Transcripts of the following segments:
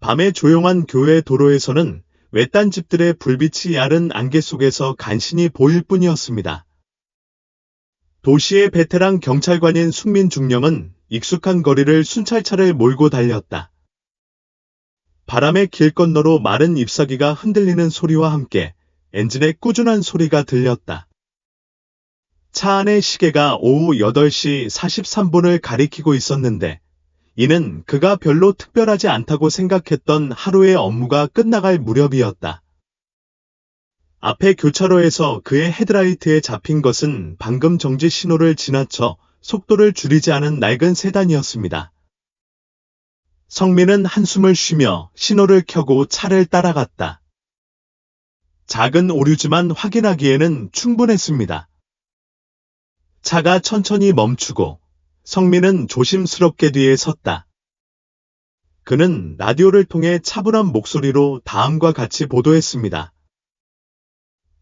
밤의 조용한 교외 도로에서는 외딴 집들의 불빛이 야른 안개 속에서 간신히 보일 뿐이었습니다. 도시의 베테랑 경찰관인 숙민 중령은 익숙한 거리를 순찰차를 몰고 달렸다. 바람의 길 건너로 마른 잎사귀가 흔들리는 소리와 함께 엔진의 꾸준한 소리가 들렸다. 차 안의 시계가 오후 8시 43분을 가리키고 있었는데 이는 그가 별로 특별하지 않다고 생각했던 하루의 업무가 끝나갈 무렵이었다. 앞에 교차로에서 그의 헤드라이트에 잡힌 것은 방금 정지 신호를 지나쳐 속도를 줄이지 않은 낡은 세단이었습니다. 성민은 한숨을 쉬며 신호를 켜고 차를 따라갔다. 작은 오류지만 확인하기에는 충분했습니다. 차가 천천히 멈추고 성민은 조심스럽게 뒤에 섰다. 그는 라디오를 통해 차분한 목소리로 다음과 같이 보도했습니다.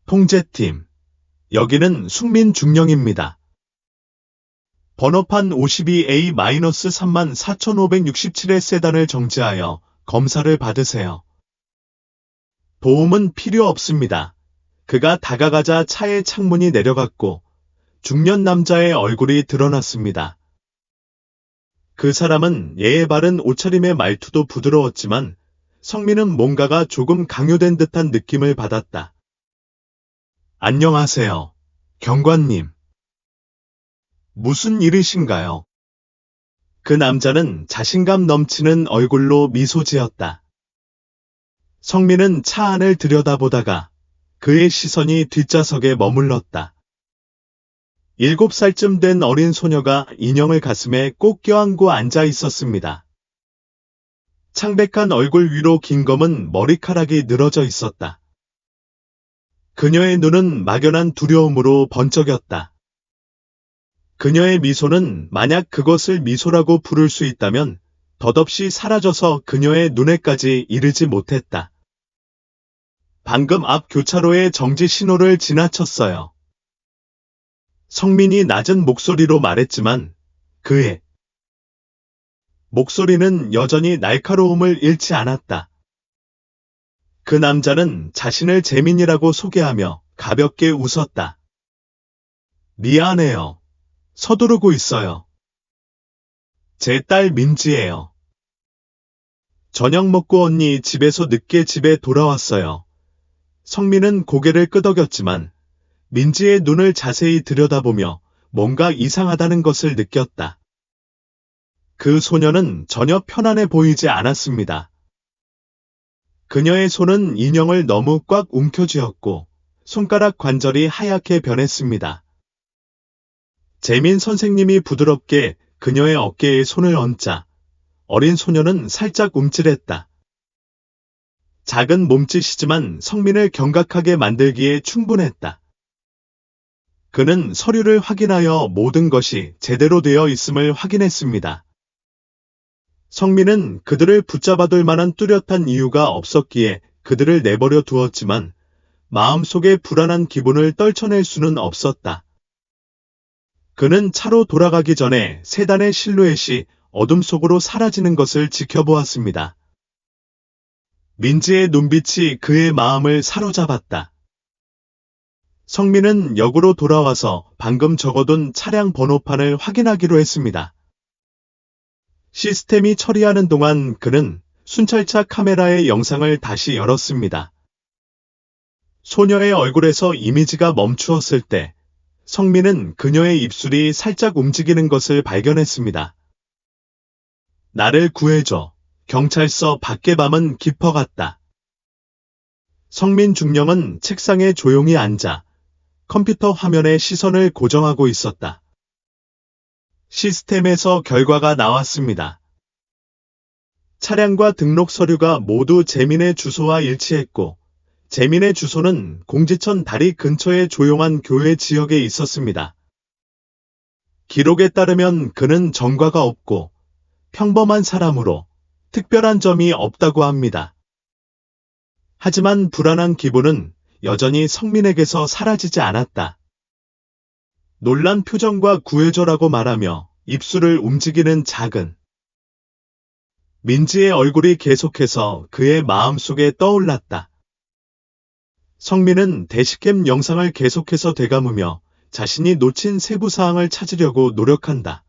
통제팀, 여기는 숙민 중령입니다. 번호판 52A-34,567의 세단을 정지하여 검사를 받으세요. 도움은 필요 없습니다. 그가 다가가자 차의 창문이 내려갔고 중년 남자의 얼굴이 드러났습니다. 그 사람은 예의 바른 옷차림의 말투도 부드러웠지만 성민은 뭔가가 조금 강요된 듯한 느낌을 받았다. 안녕하세요, 경관님. 무슨 일이신가요? 그 남자는 자신감 넘치는 얼굴로 미소 지었다. 성민은 차 안을 들여다보다가 그의 시선이 뒷좌석에 머물렀다. 7살쯤 된 어린 소녀가 인형을 가슴에 꼭 껴안고 앉아 있었습니다. 창백한 얼굴 위로 긴 검은 머리카락이 늘어져 있었다. 그녀의 눈은 막연한 두려움으로 번쩍였다. 그녀의 미소는 만약 그것을 미소라고 부를 수 있다면 덧없이 사라져서 그녀의 눈에까지 이르지 못했다. 방금 앞 교차로의 정지 신호를 지나쳤어요. 성민이 낮은 목소리로 말했지만 그의 목소리는 여전히 날카로움을 잃지 않았다. 그 남자는 자신을 재민이라고 소개하며 가볍게 웃었다. 미안해요. 서두르고 있어요. 제 딸 민지예요. 저녁 먹고 언니 집에서 늦게 집에 돌아왔어요. 성민은 고개를 끄덕였지만 민지의 눈을 자세히 들여다보며 뭔가 이상하다는 것을 느꼈다. 그 소녀는 전혀 편안해 보이지 않았습니다. 그녀의 손은 인형을 너무 꽉 움켜쥐었고 손가락 관절이 하얗게 변했습니다. 재민 선생님이 부드럽게 그녀의 어깨에 손을 얹자 어린 소녀는 살짝 움찔했다. 작은 몸짓이지만 성민을 경각하게 만들기에 충분했다. 그는 서류를 확인하여 모든 것이 제대로 되어 있음을 확인했습니다. 성민은 그들을 붙잡아둘 만한 뚜렷한 이유가 없었기에 그들을 내버려 두었지만 마음속의 불안한 기분을 떨쳐낼 수는 없었다. 그는 차로 돌아가기 전에 세단의 실루엣이 어둠 속으로 사라지는 것을 지켜보았습니다. 민지의 눈빛이 그의 마음을 사로잡았다. 성민은 역으로 돌아와서 방금 적어둔 차량 번호판을 확인하기로 했습니다. 시스템이 처리하는 동안 그는 순찰차 카메라의 영상을 다시 열었습니다. 소녀의 얼굴에서 이미지가 멈추었을 때 성민은 그녀의 입술이 살짝 움직이는 것을 발견했습니다. 나를 구해줘. 경찰서 밖의 밤은 깊어갔다. 성민 중령은 책상에 조용히 앉아 컴퓨터 화면에 시선을 고정하고 있었다. 시스템에서 결과가 나왔습니다. 차량과 등록 서류가 모두 재민의 주소와 일치했고 재민의 주소는 공지천 다리 근처의 조용한 교외 지역에 있었습니다. 기록에 따르면 그는 전과가 없고 평범한 사람으로 특별한 점이 없다고 합니다. 하지만 불안한 기분은 여전히 성민에게서 사라지지 않았다. 놀란 표정과 구해줘라고 말하며 입술을 움직이는 작은 민지의 얼굴이 계속해서 그의 마음속에 떠올랐다. 성민은 대시캠 영상을 계속해서 되감으며 자신이 놓친 세부 사항을 찾으려고 노력한다.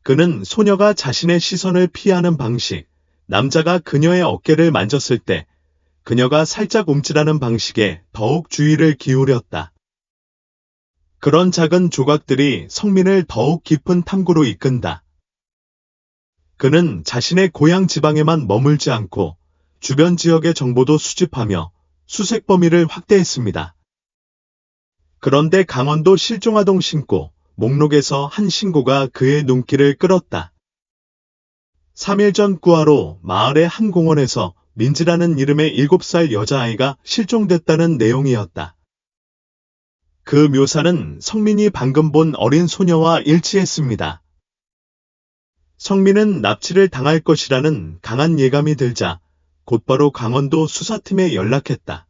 그는 소녀가 자신의 시선을 피하는 방식, 남자가 그녀의 어깨를 만졌을 때 그녀가 살짝 움찔하는 방식에 더욱 주의를 기울였다. 그런 작은 조각들이 성민을 더욱 깊은 탐구로 이끈다. 그는 자신의 고향 지방에만 머물지 않고 주변 지역의 정보도 수집하며 수색 범위를 확대했습니다. 그런데 강원도 실종아동 신고 목록에서 한 신고가 그의 눈길을 끌었다. 3일 전 구하로 마을의 한 공원에서 민지라는 이름의 7살 여자아이가 실종됐다는 내용이었다. 그 묘사는 성민이 방금 본 어린 소녀와 일치했습니다. 성민은 납치를 당할 것이라는 강한 예감이 들자 곧바로 강원도 수사팀에 연락했다.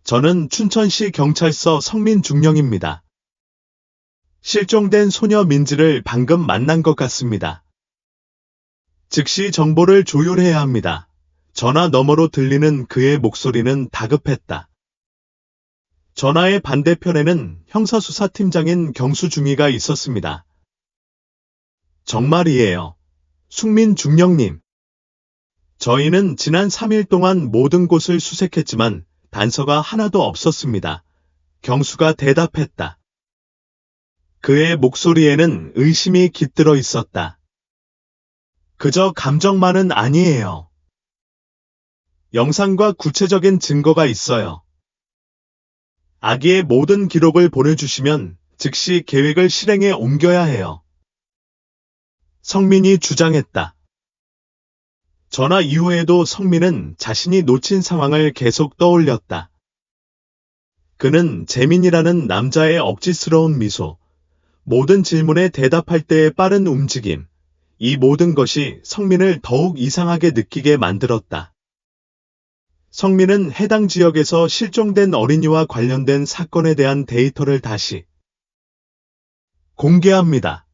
저는 춘천시 경찰서 성민 중령입니다. 실종된 소녀 민지를 방금 만난 것 같습니다. 즉시 정보를 조율해야 합니다. 전화 너머로 들리는 그의 목소리는 다급했다. 전화의 반대편에는 형사수사팀장인 경수중위가 있었습니다. 정말이에요. 숙민 중령님. 저희는 지난 3일 동안 모든 곳을 수색했지만 단서가 하나도 없었습니다. 경수가 대답했다. 그의 목소리에는 의심이 깃들어 있었다. 그저 감정만은 아니에요. 영상과 구체적인 증거가 있어요. 아기의 모든 기록을 보내주시면 즉시 계획을 실행에 옮겨야 해요. 성민이 주장했다. 전화 이후에도 성민은 자신이 놓친 상황을 계속 떠올렸다. 그는 재민이라는 남자의 억지스러운 미소, 모든 질문에 대답할 때의 빠른 움직임, 이 모든 것이 성민을 더욱 이상하게 느끼게 만들었다. 성민은 해당 지역에서 실종된 어린이와 관련된 사건에 대한 데이터를 다시 공개합니다.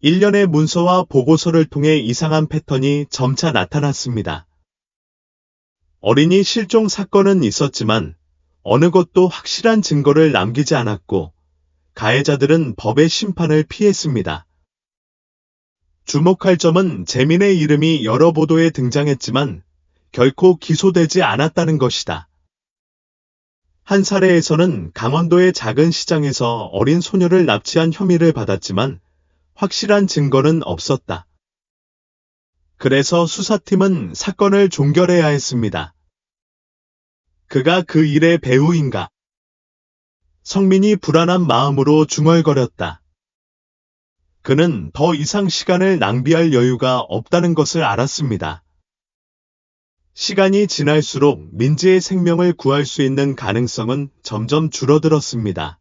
일련의 문서와 보고서를 통해 이상한 패턴이 점차 나타났습니다. 어린이 실종 사건은 있었지만 어느 것도 확실한 증거를 남기지 않았고 가해자들은 법의 심판을 피했습니다. 주목할 점은 재민의 이름이 여러 보도에 등장했지만 결코 기소되지 않았다는 것이다. 한 사례에서는 강원도의 작은 시장에서 어린 소녀를 납치한 혐의를 받았지만 확실한 증거는 없었다. 그래서 수사팀은 사건을 종결해야 했습니다. 그가 그 일의 배우인가? 성민이 불안한 마음으로 중얼거렸다. 그는 더 이상 시간을 낭비할 여유가 없다는 것을 알았습니다. 시간이 지날수록 민지의 생명을 구할 수 있는 가능성은 점점 줄어들었습니다.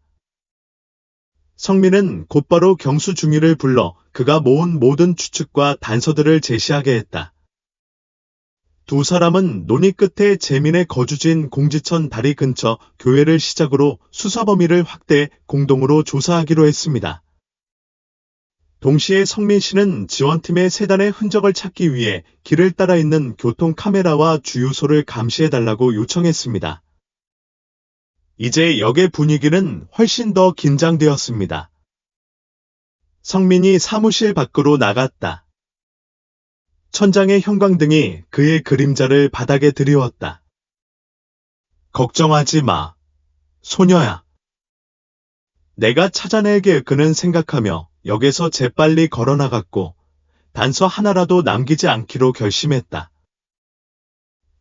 성민은 곧바로 경수중위를 불러 그가 모은 모든 추측과 단서들을 제시하게 했다. 두 사람은 논의 끝에 재민의 거주지인 공지천 다리 근처 교회를 시작으로 수사 범위를 확대해 공동으로 조사하기로 했습니다. 동시에 성민 씨는 지원팀의 세단의 흔적을 찾기 위해 길을 따라 있는 교통 카메라와 주유소를 감시해달라고 요청했습니다. 이제 역의 분위기는 훨씬 더 긴장되었습니다. 성민이 사무실 밖으로 나갔다. 천장의 형광등이 그의 그림자를 바닥에 드리웠다. 걱정하지 마, 소녀야. 내가 찾아낼게. 그는 생각하며 역에서 재빨리 걸어나갔고 단서 하나라도 남기지 않기로 결심했다.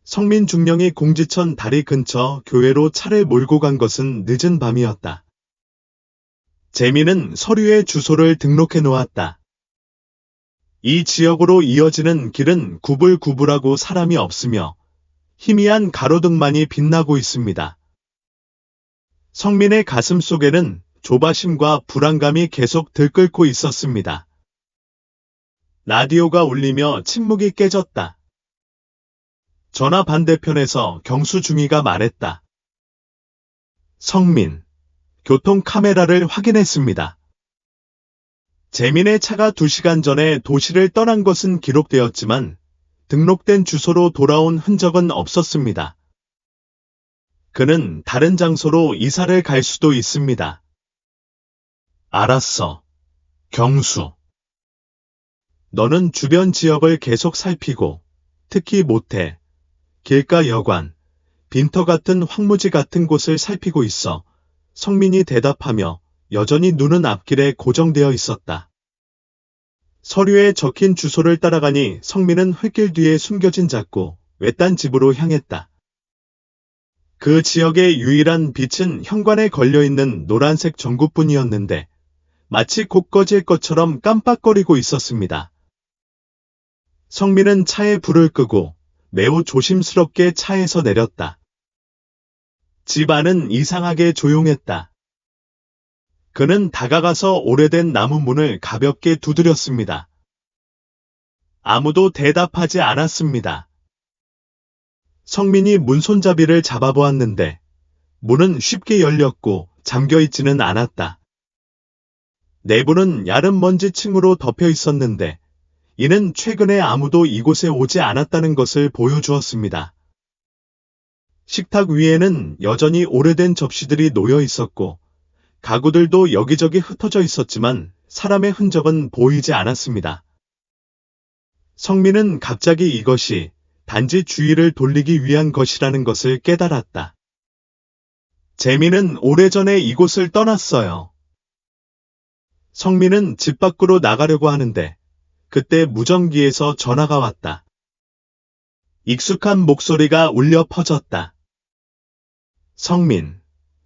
성민 중령이 공지천 다리 근처 교회로 차를 몰고 간 것은 늦은 밤이었다. 재민은 서류에 주소를 등록해 놓았다. 이 지역으로 이어지는 길은 구불구불하고 사람이 없으며 희미한 가로등만이 빛나고 있습니다. 성민의 가슴 속에는 조바심과 불안감이 계속 들끓고 있었습니다. 라디오가 울리며 침묵이 깨졌다. 전화 반대편에서 경수중위가 말했다. 성민, 교통 카메라를 확인했습니다. 재민의 차가 2시간 전에 도시를 떠난 것은 기록되었지만 등록된 주소로 돌아온 흔적은 없었습니다. 그는 다른 장소로 이사를 갈 수도 있습니다. 알았어. 경수. 너는 주변 지역을 계속 살피고, 특히 모텔, 길가 여관, 빈터 같은 황무지 같은 곳을 살피고 있어. 성민이 대답하며 여전히 눈은 앞길에 고정되어 있었다. 서류에 적힌 주소를 따라가니 성민은 흙길 뒤에 숨겨진 작고 외딴 집으로 향했다. 그 지역의 유일한 빛은 현관에 걸려있는 노란색 전구뿐이었는데 마치 곧 꺼질 것처럼 깜빡거리고 있었습니다. 성민은 차에 불을 끄고 매우 조심스럽게 차에서 내렸다. 집 안은 이상하게 조용했다. 그는 다가가서 오래된 나무 문을 가볍게 두드렸습니다. 아무도 대답하지 않았습니다. 성민이 문 손잡이를 잡아보았는데 문은 쉽게 열렸고 잠겨있지는 않았다. 내부는 야른 먼지층으로 덮여 있었는데 이는 최근에 아무도 이곳에 오지 않았다는 것을 보여주었습니다. 식탁 위에는 여전히 오래된 접시들이 놓여 있었고 가구들도 여기저기 흩어져 있었지만 사람의 흔적은 보이지 않았습니다. 성민은 갑자기 이것이 단지 주의를 돌리기 위한 것이라는 것을 깨달았다. 재민은 오래전에 이곳을 떠났어요. 성민은 집 밖으로 나가려고 하는데 그때 무전기에서 전화가 왔다. 익숙한 목소리가 울려 퍼졌다. 성민,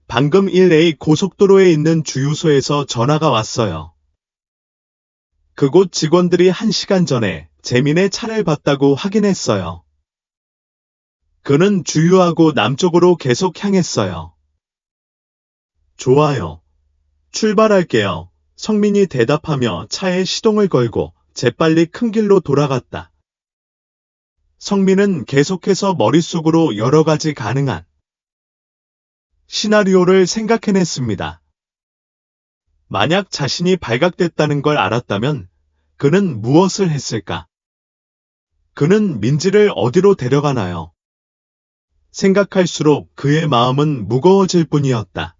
방금 1A 고속도로에 있는 주유소에서 전화가 왔어요. 그곳 직원들이 1시간 전에 재민의 차를 봤다고 확인했어요. 그는 주유하고 남쪽으로 계속 향했어요. 좋아요. 출발할게요. 성민이 대답하며 차에 시동을 걸고 재빨리 큰 길로 돌아갔다. 성민은 계속해서 머릿속으로 여러 가지 가능한 시나리오를 생각해냈습니다. 만약 자신이 발각됐다는 걸 알았다면 그는 무엇을 했을까? 그는 민지를 어디로 데려가나요? 생각할수록 그의 마음은 무거워질 뿐이었다.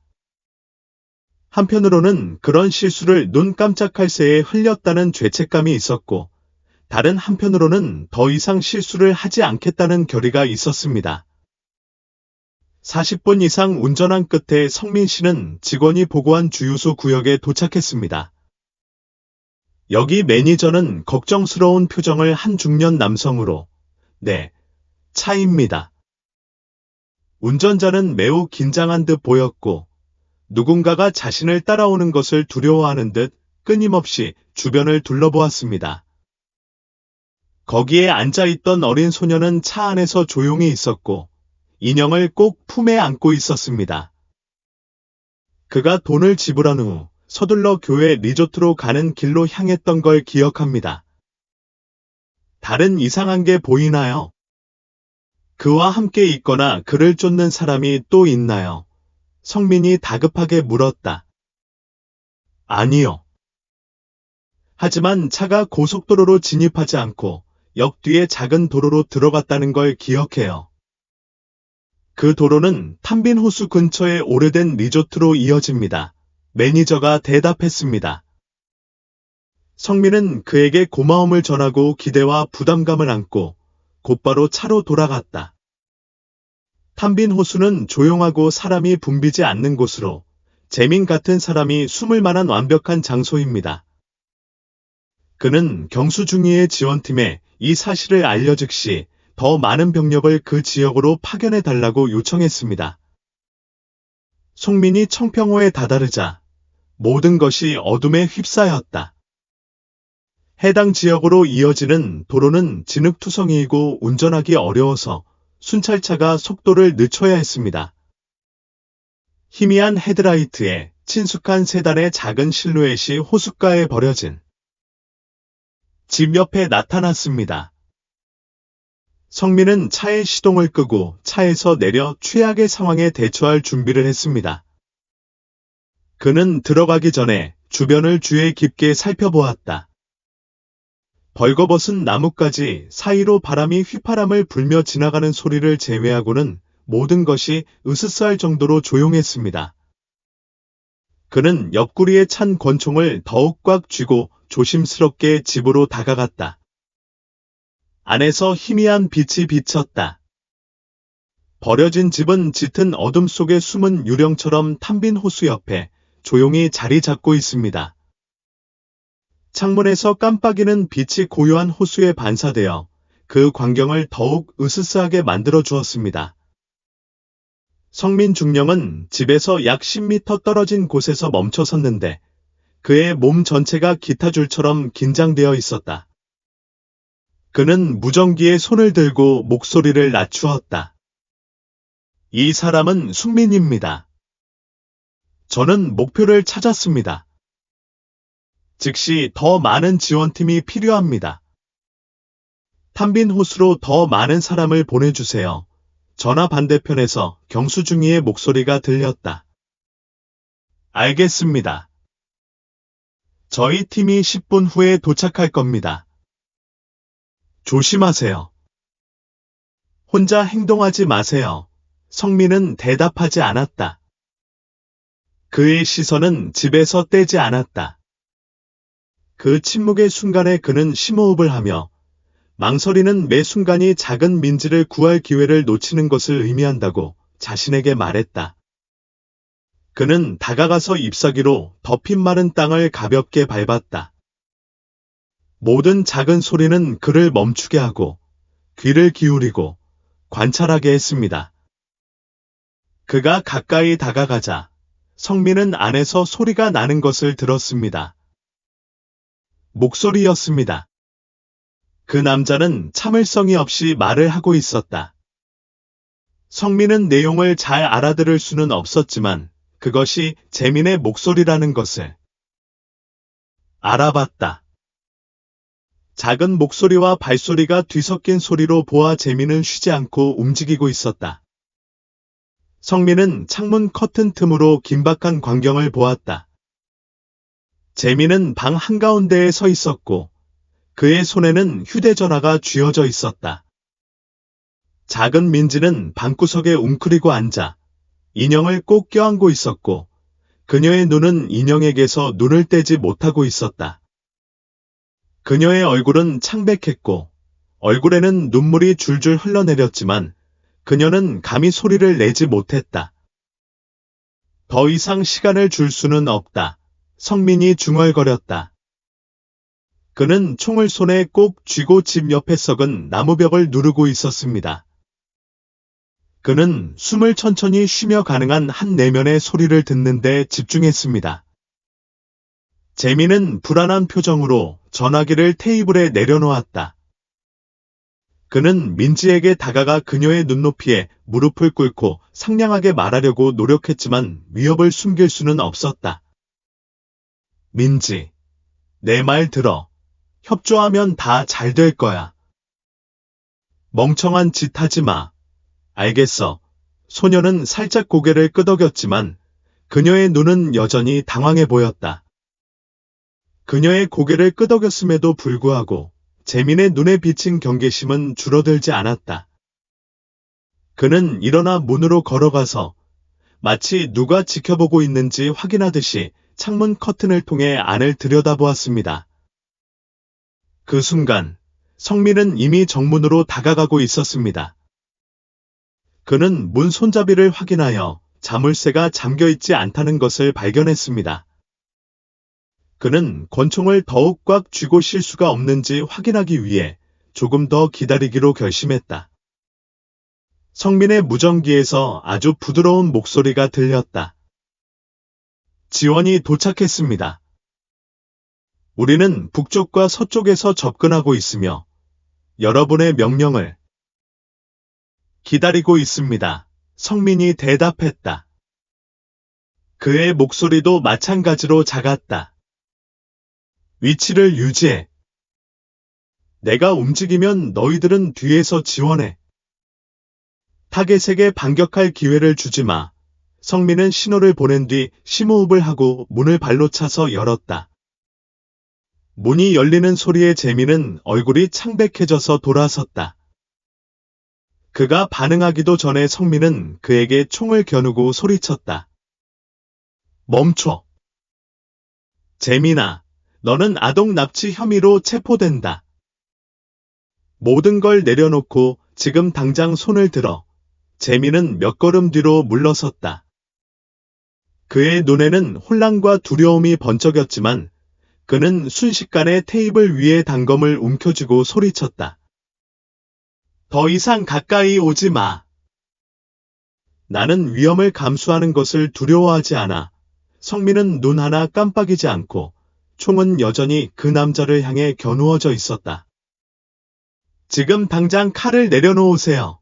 한편으로는 그런 실수를 눈 깜짝할 새에 흘렸다는 죄책감이 있었고, 다른 한편으로는 더 이상 실수를 하지 않겠다는 결의가 있었습니다. 40분 이상 운전한 끝에 성민 씨는 직원이 보고한 주유소 구역에 도착했습니다. 여기 매니저는 걱정스러운 표정을 한 중년 남성으로, 네, 차입니다. 운전자는 매우 긴장한 듯 보였고, 누군가가 자신을 따라오는 것을 두려워하는 듯 끊임없이 주변을 둘러보았습니다. 거기에 앉아있던 어린 소녀는 차 안에서 조용히 있었고, 인형을 꼭 품에 안고 있었습니다. 그가 돈을 지불한 후 서둘러 교회 리조트로 가는 길로 향했던 걸 기억합니다. 다른 이상한 게 보이나요? 그와 함께 있거나 그를 쫓는 사람이 또 있나요? 성민이 다급하게 물었다. 아니요. 하지만 차가 고속도로로 진입하지 않고 역 뒤에 작은 도로로 들어갔다는 걸 기억해요. 그 도로는 탐빈 호수 근처의 오래된 리조트로 이어집니다. 매니저가 대답했습니다. 성민은 그에게 고마움을 전하고 기대와 부담감을 안고 곧바로 차로 돌아갔다. 탐빈 호수는 조용하고 사람이 붐비지 않는 곳으로 재민 같은 사람이 숨을 만한 완벽한 장소입니다. 그는 경수 중위의 지원팀에 이 사실을 알려 즉시 더 많은 병력을 그 지역으로 파견해 달라고 요청했습니다. 송민이 청평호에 다다르자 모든 것이 어둠에 휩싸였다. 해당 지역으로 이어지는 도로는 진흙투성이이고 운전하기 어려워서 순찰차가 속도를 늦춰야 했습니다. 희미한 헤드라이트에 친숙한 세단의 작은 실루엣이 호숫가에 버려진 집 옆에 나타났습니다. 성민은 차의 시동을 끄고 차에서 내려 최악의 상황에 대처할 준비를 했습니다. 그는 들어가기 전에 주변을 주의 깊게 살펴보았다. 벌거벗은 나뭇가지 사이로 바람이 휘파람을 불며 지나가는 소리를 제외하고는 모든 것이 으스스할 정도로 조용했습니다. 그는 옆구리에 찬 권총을 더욱 꽉 쥐고 조심스럽게 집으로 다가갔다. 안에서 희미한 빛이 비쳤다. 버려진 집은 짙은 어둠 속에 숨은 유령처럼 탐 빈 호수 옆에 조용히 자리 잡고 있습니다. 창문에서 깜빡이는 빛이 고요한 호수에 반사되어 그 광경을 더욱 으스스하게 만들어 주었습니다. 성민 중령은 집에서 약 10m 떨어진 곳에서 멈춰 섰는데 그의 몸 전체가 기타줄처럼 긴장되어 있었다. 그는 무전기에 손을 들고 목소리를 낮추었다. 이 사람은 숙민입니다. 저는 목표를 찾았습니다. 즉시 더 많은 지원팀이 필요합니다. 탐빈 호수로 더 많은 사람을 보내주세요. 전화 반대편에서 경수중이의 목소리가 들렸다. 알겠습니다. 저희 팀이 10분 후에 도착할 겁니다. 조심하세요. 혼자 행동하지 마세요. 성민은 대답하지 않았다. 그의 시선은 집에서 떼지 않았다. 그 침묵의 순간에 그는 심호흡을 하며 망설이는 매 순간이 작은 민지를 구할 기회를 놓치는 것을 의미한다고 자신에게 말했다. 그는 다가가서 잎사귀로 덮인 마른 땅을 가볍게 밟았다. 모든 작은 소리는 그를 멈추게 하고 귀를 기울이고 관찰하게 했습니다. 그가 가까이 다가가자 성민은 안에서 소리가 나는 것을 들었습니다. 목소리였습니다. 그 남자는 참을성이 없이 말을 하고 있었다. 성민은 내용을 잘 알아들을 수는 없었지만 그것이 재민의 목소리라는 것을 알아봤다. 작은 목소리와 발소리가 뒤섞인 소리로 보아 재민은 쉬지 않고 움직이고 있었다. 성민은 창문 커튼 틈으로 긴박한 광경을 보았다. 재민은 방 한가운데에 서 있었고 그의 손에는 휴대전화가 쥐어져 있었다. 작은 민지는 방구석에 웅크리고 앉아 인형을 꼭 껴안고 있었고 그녀의 눈은 인형에게서 눈을 떼지 못하고 있었다. 그녀의 얼굴은 창백했고 얼굴에는 눈물이 줄줄 흘러내렸지만 그녀는 감히 소리를 내지 못했다. 더 이상 시간을 줄 수는 없다. 성민이 중얼거렸다. 그는 총을 손에 꼭 쥐고 집 옆에 썩은 나무벽을 누르고 있었습니다. 그는 숨을 천천히 쉬며 가능한 한 내면의 소리를 듣는 데 집중했습니다. 재민은 불안한 표정으로 전화기를 테이블에 내려놓았다. 그는 민지에게 다가가 그녀의 눈높이에 무릎을 꿇고 상냥하게 말하려고 노력했지만 위협을 숨길 수는 없었다. 민지, 내 말 들어. 협조하면 다 잘 될 거야. 멍청한 짓 하지 마. 알겠어. 소녀는 살짝 고개를 끄덕였지만 그녀의 눈은 여전히 당황해 보였다. 그녀의 고개를 끄덕였음에도 불구하고 재민의 눈에 비친 경계심은 줄어들지 않았다. 그는 일어나 문으로 걸어가서 마치 누가 지켜보고 있는지 확인하듯이 창문 커튼을 통해 안을 들여다보았습니다. 그 순간 성민은 이미 정문으로 다가가고 있었습니다. 그는 문 손잡이를 확인하여 자물쇠가 잠겨있지 않다는 것을 발견했습니다. 그는 권총을 더욱 꽉 쥐고 쉴 수가 없는지 확인하기 위해 조금 더 기다리기로 결심했다. 성민의 무전기에서 아주 부드러운 목소리가 들렸다. 지원이 도착했습니다. 우리는 북쪽과 서쪽에서 접근하고 있으며 여러분의 명령을 기다리고 있습니다. 성민이 대답했다. 그의 목소리도 마찬가지로 작았다. 위치를 유지해. 내가 움직이면 너희들은 뒤에서 지원해. 타겟에게 반격할 기회를 주지 마. 성민은 신호를 보낸 뒤 심호흡을 하고 문을 발로 차서 열었다. 문이 열리는 소리에 재민은 얼굴이 창백해져서 돌아섰다. 그가 반응하기도 전에 성민은 그에게 총을 겨누고 소리쳤다. 멈춰. 재민아, 너는 아동 납치 혐의로 체포된다. 모든 걸 내려놓고 지금 당장 손을 들어. 재민은 몇 걸음 뒤로 물러섰다. 그의 눈에는 혼란과 두려움이 번쩍였지만 그는 순식간에 테이블 위에 단검을 움켜쥐고 소리쳤다. 더 이상 가까이 오지 마. 나는 위험을 감수하는 것을 두려워하지 않아. 성민은 눈 하나 깜빡이지 않고 총은 여전히 그 남자를 향해 겨누어져 있었다. 지금 당장 칼을 내려놓으세요.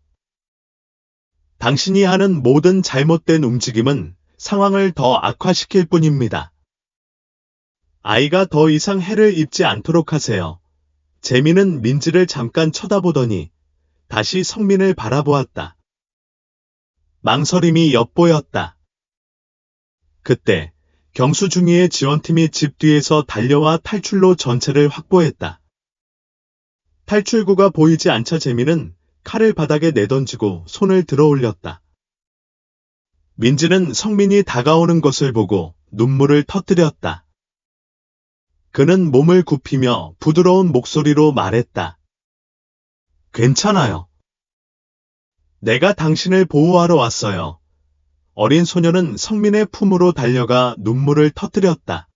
당신이 하는 모든 잘못된 움직임은 상황을 더 악화시킬 뿐입니다. 아이가 더 이상 해를 입지 않도록 하세요. 재민은 민지를 잠깐 쳐다보더니 다시 성민을 바라보았다. 망설임이 엿보였다. 그때 경수중위의 지원팀이 집 뒤에서 달려와 탈출로 전체를 확보했다. 탈출구가 보이지 않자 재민은 칼을 바닥에 내던지고 손을 들어 올렸다. 민지는 성민이 다가오는 것을 보고 눈물을 터뜨렸다. 그는 몸을 굽히며 부드러운 목소리로 말했다. 괜찮아요. 내가 당신을 보호하러 왔어요. 어린 소녀는 성민의 품으로 달려가 눈물을 터뜨렸다.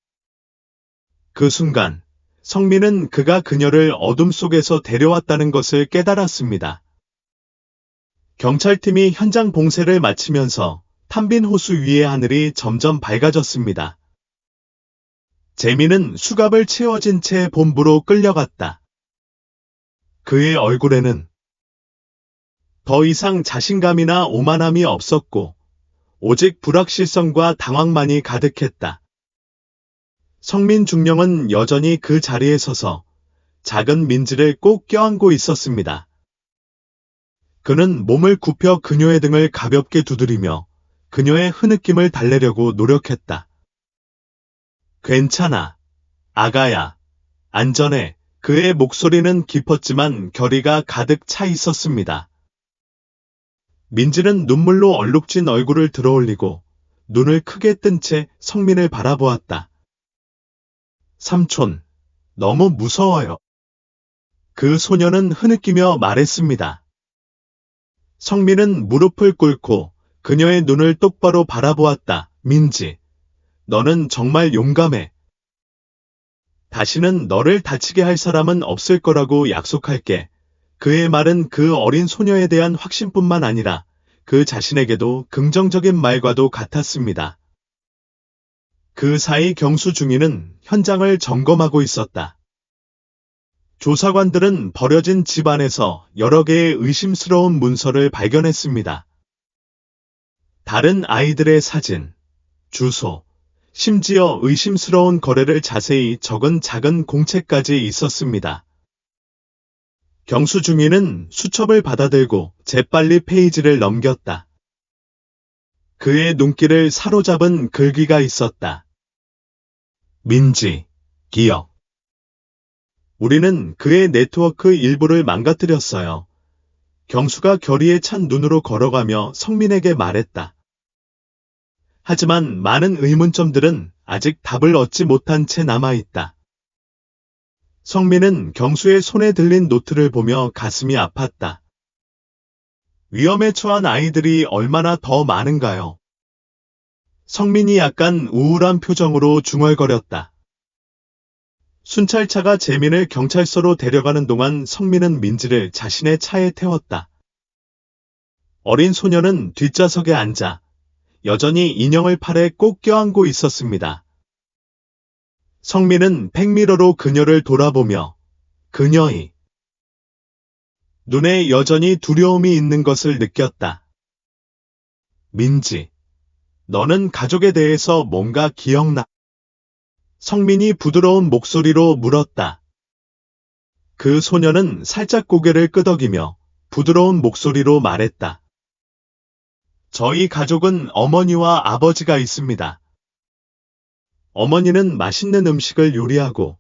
그 순간 성민은 그가 그녀를 어둠 속에서 데려왔다는 것을 깨달았습니다. 경찰팀이 현장 봉쇄를 마치면서 탐빈 호수 위의 하늘이 점점 밝아졌습니다. 재민은 수갑을 채워진 채 본부로 끌려갔다. 그의 얼굴에는 더 이상 자신감이나 오만함이 없었고 오직 불확실성과 당황만이 가득했다. 성민 중령은 여전히 그 자리에 서서 작은 민지를 꼭 껴안고 있었습니다. 그는 몸을 굽혀 그녀의 등을 가볍게 두드리며 그녀의 흐느낌을 달래려고 노력했다. 괜찮아. 아가야. 안전해. 그의 목소리는 깊었지만 결의가 가득 차 있었습니다. 민지는 눈물로 얼룩진 얼굴을 들어올리고 눈을 크게 뜬 채 성민을 바라보았다. 삼촌, 너무 무서워요. 그 소녀는 흐느끼며 말했습니다. 성민은 무릎을 꿇고 그녀의 눈을 똑바로 바라보았다. 민지, 너는 정말 용감해. 다시는 너를 다치게 할 사람은 없을 거라고 약속할게. 그의 말은 그 어린 소녀에 대한 확신뿐만 아니라 그 자신에게도 긍정적인 말과도 같았습니다. 그 사이 경수중위는 현장을 점검하고 있었다. 조사관들은 버려진 집 안에서 여러 개의 의심스러운 문서를 발견했습니다. 다른 아이들의 사진, 주소, 심지어 의심스러운 거래를 자세히 적은 작은 공책까지 있었습니다. 경수중위는 수첩을 받아들고 재빨리 페이지를 넘겼다. 그의 눈길을 사로잡은 글귀가 있었다. 민지, 기억. 우리는 그의 네트워크 일부를 망가뜨렸어요. 경수가 결의에 찬 눈으로 걸어가며 성민에게 말했다. 하지만 많은 의문점들은 아직 답을 얻지 못한 채 남아있다. 성민은 경수의 손에 들린 노트를 보며 가슴이 아팠다. 위험에 처한 아이들이 얼마나 더 많은가요? 성민이 약간 우울한 표정으로 중얼거렸다. 순찰차가 재민을 경찰서로 데려가는 동안 성민은 민지를 자신의 차에 태웠다. 어린 소녀는 뒷좌석에 앉아 여전히 인형을 팔에 꼭 껴안고 있었습니다. 성민은 백미러로 그녀를 돌아보며 그녀의 눈에 여전히 두려움이 있는 것을 느꼈다. 민지, 너는 가족에 대해서 뭔가 기억나? 성민이 부드러운 목소리로 물었다. 그 소녀는 살짝 고개를 끄덕이며 부드러운 목소리로 말했다. 저희 가족은 어머니와 아버지가 있습니다. 어머니는 맛있는 음식을 요리하고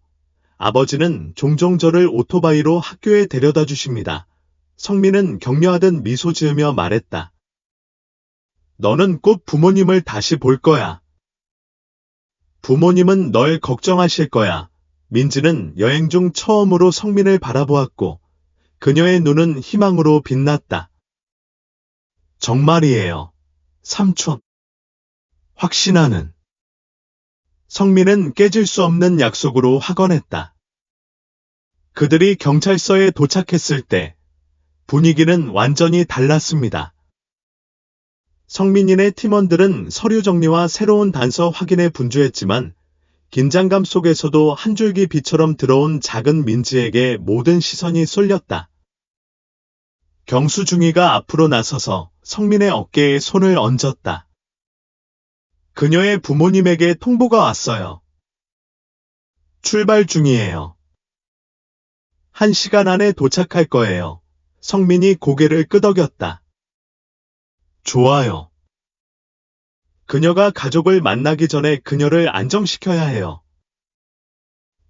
아버지는 종종 저를 오토바이로 학교에 데려다 주십니다. 성민은 격려하듯 미소 지으며 말했다. 너는 꼭 부모님을 다시 볼 거야. 부모님은 널 걱정하실 거야. 민지는 여행 중 처음으로 성민을 바라보았고 그녀의 눈은 희망으로 빛났다. 정말이에요. 삼촌. 확신하는. 성민은 깨질 수 없는 약속으로 확언했다. 그들이 경찰서에 도착했을 때 분위기는 완전히 달랐습니다. 성민이네 팀원들은 서류 정리와 새로운 단서 확인에 분주했지만 긴장감 속에서도 한 줄기 빛처럼 들어온 작은 민지에게 모든 시선이 쏠렸다. 경수중위가 앞으로 나서서 성민의 어깨에 손을 얹었다. 그녀의 부모님에게 통보가 왔어요. 출발 중이에요. 1시간 안에 도착할 거예요. 성민이 고개를 끄덕였다. 좋아요. 그녀가 가족을 만나기 전에 그녀를 안정시켜야 해요.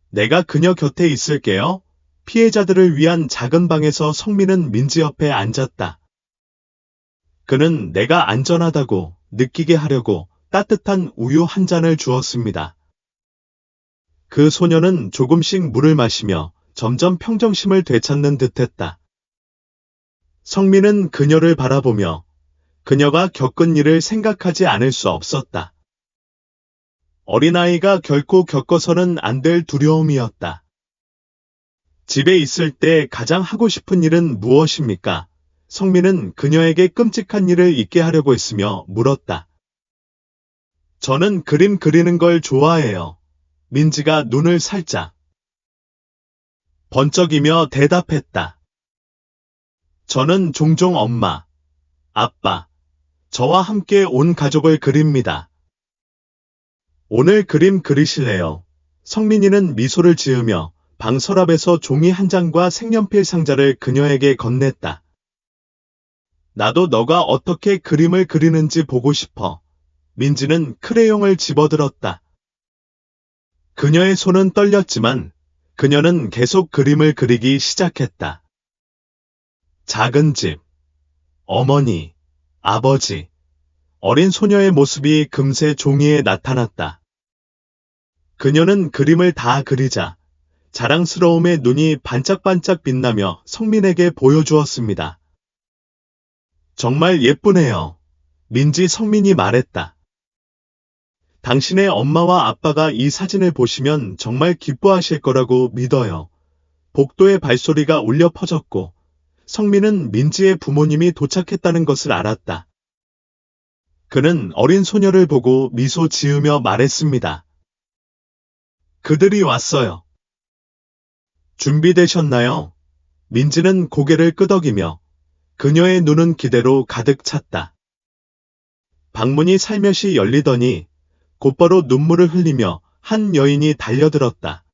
내가 그녀 곁에 있을게요. 피해자들을 위한 작은 방에서 성민은 민지 옆에 앉았다. 그는 내가 안전하다고 느끼게 하려고 따뜻한 우유 한 잔을 주었습니다. 그 소녀는 조금씩 물을 마시며 점점 평정심을 되찾는 듯했다. 성민은 그녀를 바라보며 그녀가 겪은 일을 생각하지 않을 수 없었다. 어린아이가 결코 겪어서는 안 될 두려움이었다. 집에 있을 때 가장 하고 싶은 일은 무엇입니까? 성민은 그녀에게 끔찍한 일을 잊게 하려고 했으며 물었다. 저는 그림 그리는 걸 좋아해요. 민지가 눈을 살짝 번쩍이며 대답했다. 저는 종종 엄마, 아빠, 저와 함께 온 가족을 그립니다. 오늘 그림 그리실래요? 성민이는 미소를 지으며 방 서랍에서 종이 한 장과 색연필 상자를 그녀에게 건넸다. 나도 너가 어떻게 그림을 그리는지 보고 싶어. 민지는 크레용을 집어들었다. 그녀의 손은 떨렸지만 그녀는 계속 그림을 그리기 시작했다. 작은 집, 어머니, 아버지, 어린 소녀의 모습이 금세 종이에 나타났다. 그녀는 그림을 다 그리자 자랑스러움에 눈이 반짝반짝 빛나며 성민에게 보여주었습니다. 정말 예쁘네요. 민지 성민이 말했다. 당신의 엄마와 아빠가 이 사진을 보시면 정말 기뻐하실 거라고 믿어요. 복도의 발소리가 울려 퍼졌고 성민은 민지의 부모님이 도착했다는 것을 알았다. 그는 어린 소녀를 보고 미소 지으며 말했습니다. 그들이 왔어요. 준비되셨나요? 민지는 고개를 끄덕이며 그녀의 눈은 기대로 가득 찼다. 방문이 살며시 열리더니 곧바로 눈물을 흘리며 한 여인이 달려들었다.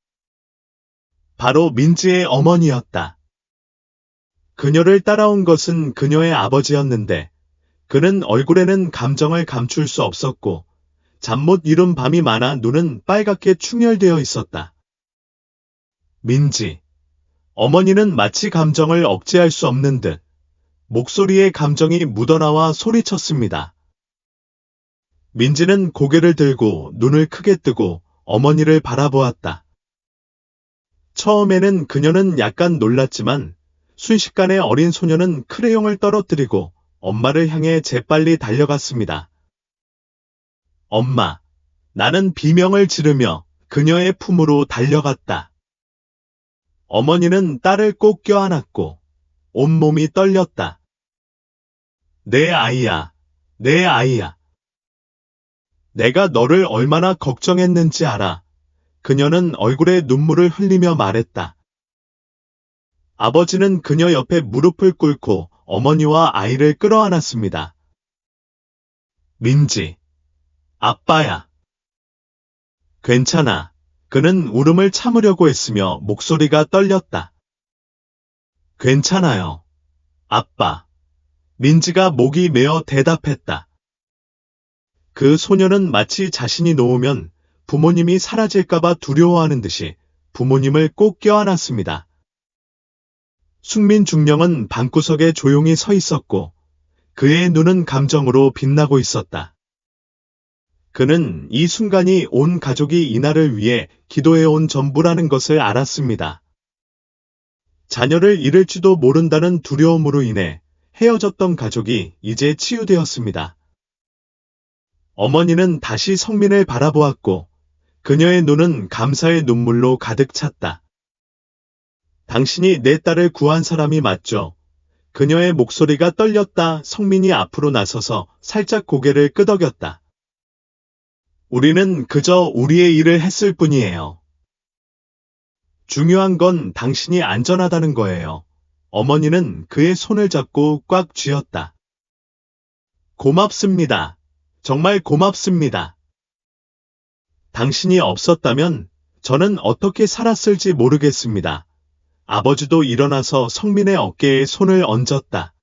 바로 민지의 어머니였다. 그녀를 따라온 것은 그녀의 아버지였는데 그는 얼굴에는 감정을 감출 수 없었고 잠 못 이룬 밤이 많아 눈은 빨갛게 충혈되어 있었다. 민지. 어머니는 마치 감정을 억제할 수 없는 듯 목소리에 감정이 묻어나와 소리쳤습니다. 민지는 고개를 들고 눈을 크게 뜨고 어머니를 바라보았다. 처음에는 그녀는 약간 놀랐지만 순식간에 어린 소녀는 크레용을 떨어뜨리고 엄마를 향해 재빨리 달려갔습니다. 엄마, 나는 비명을 지르며 그녀의 품으로 달려갔다. 어머니는 딸을 꼭 껴안았고 온몸이 떨렸다. 내 아이야, 내 아이야. 내가 너를 얼마나 걱정했는지 알아. 그녀는 얼굴에 눈물을 흘리며 말했다. 아버지는 그녀 옆에 무릎을 꿇고 어머니와 아이를 끌어안았습니다. 민지, 아빠야. 괜찮아. 그는 울음을 참으려고 했으며 목소리가 떨렸다. 괜찮아요. 아빠. 민지가 목이 메어 대답했다. 그 소녀는 마치 자신이 놓으면 부모님이 사라질까봐 두려워하는 듯이 부모님을 꼭 껴안았습니다. 숙민 중령은 방구석에 조용히 서 있었고 그의 눈은 감정으로 빛나고 있었다. 그는 이 순간이 온 가족이 이날을 위해 기도해온 전부라는 것을 알았습니다. 자녀를 잃을지도 모른다는 두려움으로 인해 헤어졌던 가족이 이제 치유되었습니다. 어머니는 다시 성민을 바라보았고 그녀의 눈은 감사의 눈물로 가득 찼다. 당신이 내 딸을 구한 사람이 맞죠? 그녀의 목소리가 떨렸다. 성민이 앞으로 나서서 살짝 고개를 끄덕였다. 우리는 그저 우리의 일을 했을 뿐이에요. 중요한 건 당신이 안전하다는 거예요. 어머니는 그의 손을 잡고 꽉 쥐었다. 고맙습니다. 정말 고맙습니다. 당신이 없었다면 저는 어떻게 살았을지 모르겠습니다. 아버지도 일어나서 성민의 어깨에 손을 얹었다.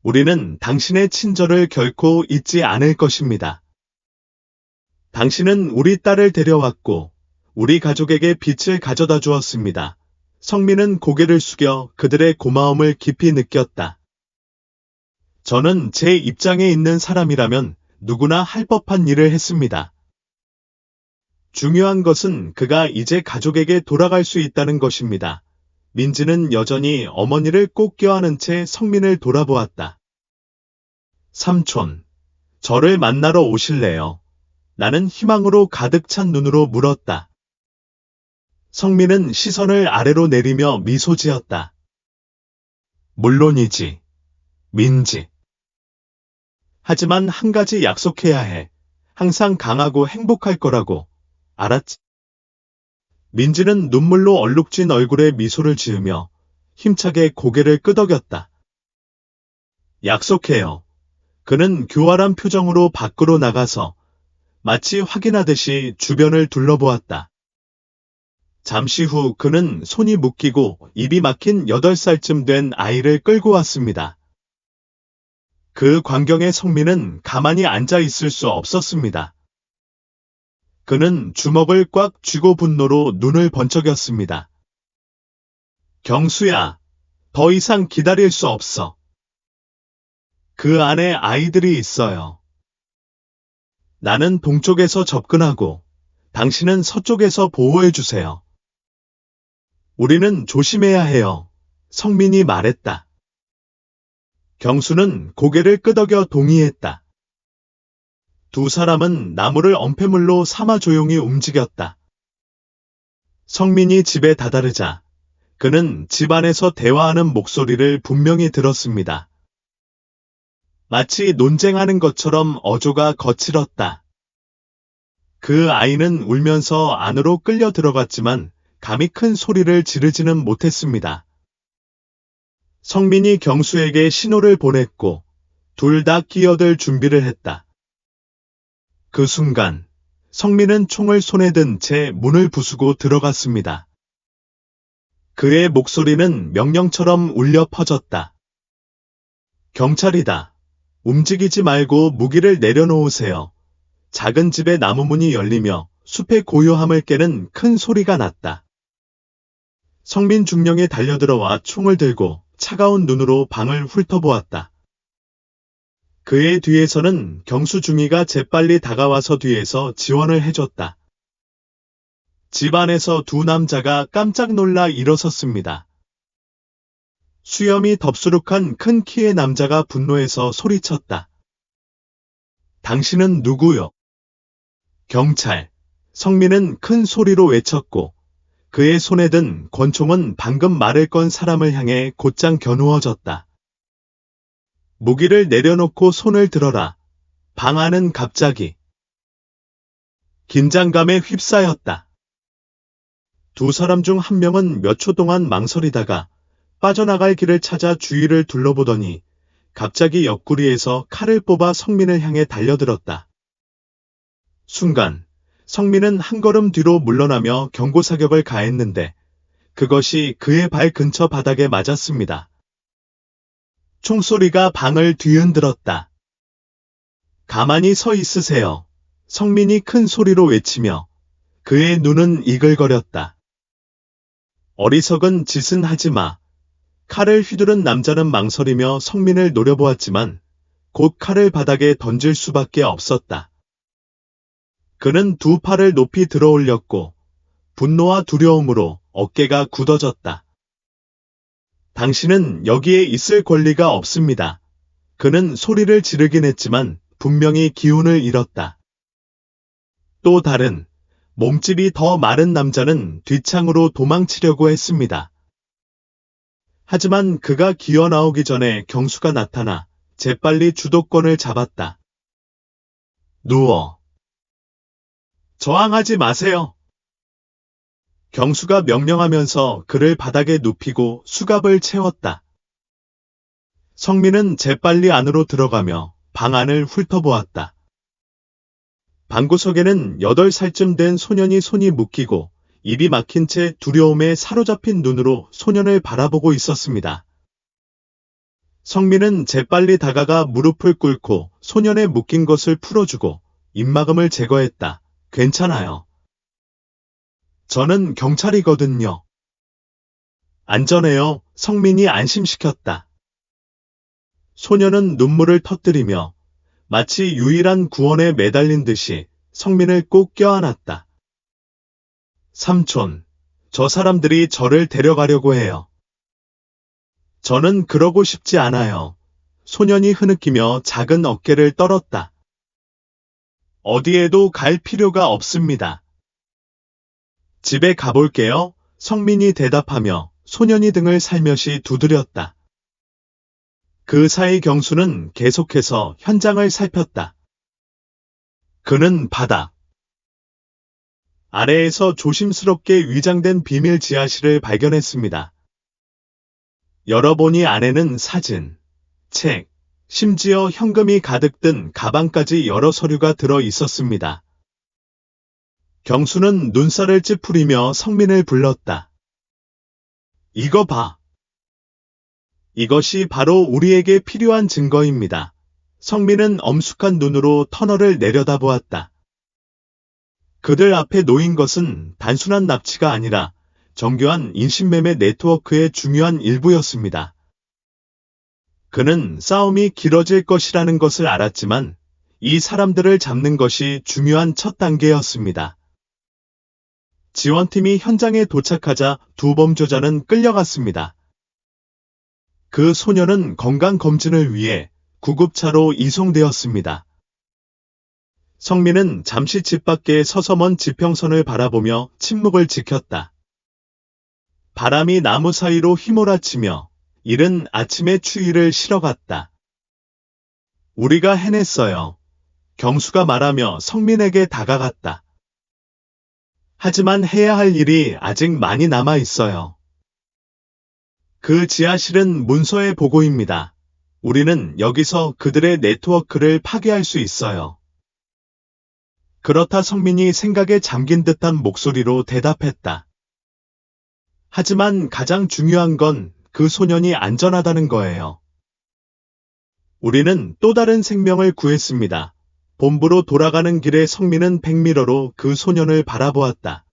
우리는 당신의 친절을 결코 잊지 않을 것입니다. 당신은 우리 딸을 데려왔고 우리 가족에게 빛을 가져다 주었습니다. 성민은 고개를 숙여 그들의 고마움을 깊이 느꼈다. 저는 제 입장에 있는 사람이라면 누구나 할 법한 일을 했습니다. 중요한 것은 그가 이제 가족에게 돌아갈 수 있다는 것입니다. 민지는 여전히 어머니를 꼭 껴안은 채 성민을 돌아보았다. 삼촌, 저를 만나러 오실래요? 나는 희망으로 가득 찬 눈으로 물었다. 성민은 시선을 아래로 내리며 미소 지었다. 물론이지, 민지. 하지만 한 가지 약속해야 해. 항상 강하고 행복할 거라고. 알았지? 민지는 눈물로 얼룩진 얼굴에 미소를 지으며 힘차게 고개를 끄덕였다. 약속해요. 그는 교활한 표정으로 밖으로 나가서 마치 확인하듯이 주변을 둘러보았다. 잠시 후 그는 손이 묶이고 입이 막힌 8살쯤 된 아이를 끌고 왔습니다. 그 광경에 성민은 가만히 앉아 있을 수 없었습니다. 그는 주먹을 꽉 쥐고 분노로 눈을 번쩍였습니다. 경수야, 더 이상 기다릴 수 없어. 그 안에 아이들이 있어요. 나는 동쪽에서 접근하고 당신은 서쪽에서 보호해주세요. 우리는 조심해야 해요. 성민이 말했다. 경수는 고개를 끄덕여 동의했다. 두 사람은 나무를 엄폐물로 삼아 조용히 움직였다. 성민이 집에 다다르자 그는 집 안에서 대화하는 목소리를 분명히 들었습니다. 마치 논쟁하는 것처럼 어조가 거칠었다. 그 아이는 울면서 안으로 끌려 들어갔지만 감히 큰 소리를 지르지는 못했습니다. 성민이 경수에게 신호를 보냈고 둘 다 끼어들 준비를 했다. 그 순간 성민은 총을 손에 든 채 문을 부수고 들어갔습니다. 그의 목소리는 명령처럼 울려 퍼졌다. 경찰이다. 움직이지 말고 무기를 내려놓으세요. 작은 집의 나무 문이 열리며 숲의 고요함을 깨는 큰 소리가 났다. 성민 중령이 달려들어와 총을 들고 차가운 눈으로 방을 훑어보았다. 그의 뒤에서는 경수 중위가 재빨리 다가와서 뒤에서 지원을 해줬다. 집 안에서 두 남자가 깜짝 놀라 일어섰습니다. 수염이 덥수룩한 큰 키의 남자가 분노해서 소리쳤다. 당신은 누구요? 경찰. 성민은 큰 소리로 외쳤고 그의 손에 든 권총은 방금 말을 건 사람을 향해 곧장 겨누어졌다. 무기를 내려놓고 손을 들어라. 방 안은 갑자기 긴장감에 휩싸였다. 두 사람 중 한 명은 몇 초 동안 망설이다가 빠져나갈 길을 찾아 주위를 둘러보더니 갑자기 옆구리에서 칼을 뽑아 성민을 향해 달려들었다. 순간 성민은 한 걸음 뒤로 물러나며 경고사격을 가했는데 그것이 그의 발 근처 바닥에 맞았습니다. 총소리가 방을 뒤흔들었다. 가만히 서 있으세요. 성민이 큰 소리로 외치며 그의 눈은 이글거렸다. 어리석은 짓은 하지 마. 칼을 휘두른 남자는 망설이며 성민을 노려보았지만 곧 칼을 바닥에 던질 수밖에 없었다. 그는 두 팔을 높이 들어 올렸고 분노와 두려움으로 어깨가 굳어졌다. 당신은 여기에 있을 권리가 없습니다. 그는 소리를 지르긴 했지만 분명히 기운을 잃었다. 또 다른 몸집이 더 마른 남자는 뒷창으로 도망치려고 했습니다. 하지만 그가 기어 나오기 전에 경수가 나타나 재빨리 주도권을 잡았다. 누워. 저항하지 마세요. 경수가 명령하면서 그를 바닥에 눕히고 수갑을 채웠다. 성민은 재빨리 안으로 들어가며 방 안을 훑어보았다. 방구석에는 8살쯤 된 소년이 손이 묶이고 입이 막힌 채 두려움에 사로잡힌 눈으로 소년을 바라보고 있었습니다. 성민은 재빨리 다가가 무릎을 꿇고 소년의 묶인 것을 풀어주고 입막음을 제거했다. 괜찮아요. 저는 경찰이거든요. 안전해요. 성민이 안심시켰다. 소년은 눈물을 터뜨리며 마치 유일한 구원에 매달린 듯이 성민을 꼭 껴안았다. 삼촌, 저 사람들이 저를 데려가려고 해요. 저는 그러고 싶지 않아요. 소년이 흐느끼며 작은 어깨를 떨었다. 어디에도 갈 필요가 없습니다. 집에 가볼게요. 성민이 대답하며 소년이 등을 살며시 두드렸다. 그 사이 경수는 계속해서 현장을 살폈다. 그는 바닥 아래에서 조심스럽게 위장된 비밀 지하실을 발견했습니다. 열어보니 안에는 사진, 책, 심지어 현금이 가득 든 가방까지 여러 서류가 들어 있었습니다. 경수는 눈살을 찌푸리며 성민을 불렀다. 이거 봐. 이것이 바로 우리에게 필요한 증거입니다. 성민은 엄숙한 눈으로 터널을 내려다보았다. 그들 앞에 놓인 것은 단순한 납치가 아니라 정교한 인신매매 네트워크의 중요한 일부였습니다. 그는 싸움이 길어질 것이라는 것을 알았지만 이 사람들을 잡는 것이 중요한 첫 단계였습니다. 지원팀이 현장에 도착하자 두 범죄자는 끌려갔습니다. 그 소년은 건강검진을 위해 구급차로 이송되었습니다. 성민은 잠시 집 밖에 서서 먼 지평선을 바라보며 침묵을 지켰다. 바람이 나무 사이로 휘몰아치며 이른 아침의 추위를 실어갔다. 우리가 해냈어요. 경수가 말하며 성민에게 다가갔다. 하지만 해야 할 일이 아직 많이 남아 있어요. 그 지하실은 문서의 보고입니다. 우리는 여기서 그들의 네트워크를 파괴할 수 있어요. 그렇다 성민이 생각에 잠긴 듯한 목소리로 대답했다. 하지만 가장 중요한 건 그 소년이 안전하다는 거예요. 우리는 또 다른 생명을 구했습니다. 본부로 돌아가는 길에 성민은 백미러로 그 소년을 바라보았다.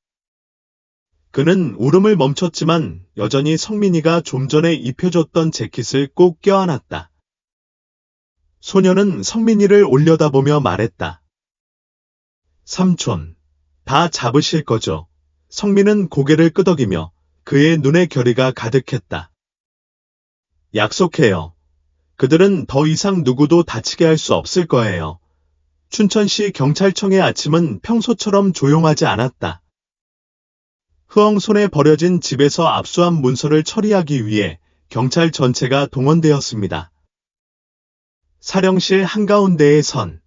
그는 울음을 멈췄지만 여전히 성민이가 좀 전에 입혀줬던 재킷을 꼭 껴안았다. 소년은 성민이를 올려다보며 말했다. 삼촌, 다 잡으실 거죠? 성민은 고개를 끄덕이며 그의 눈에 결의가 가득했다. 약속해요. 그들은 더 이상 누구도 다치게 할 수 없을 거예요. 춘천시 경찰청의 아침은 평소처럼 조용하지 않았다. 흐엉손에 버려진 집에서 압수한 문서를 처리하기 위해 경찰 전체가 동원되었습니다. 사령실 한가운데에 선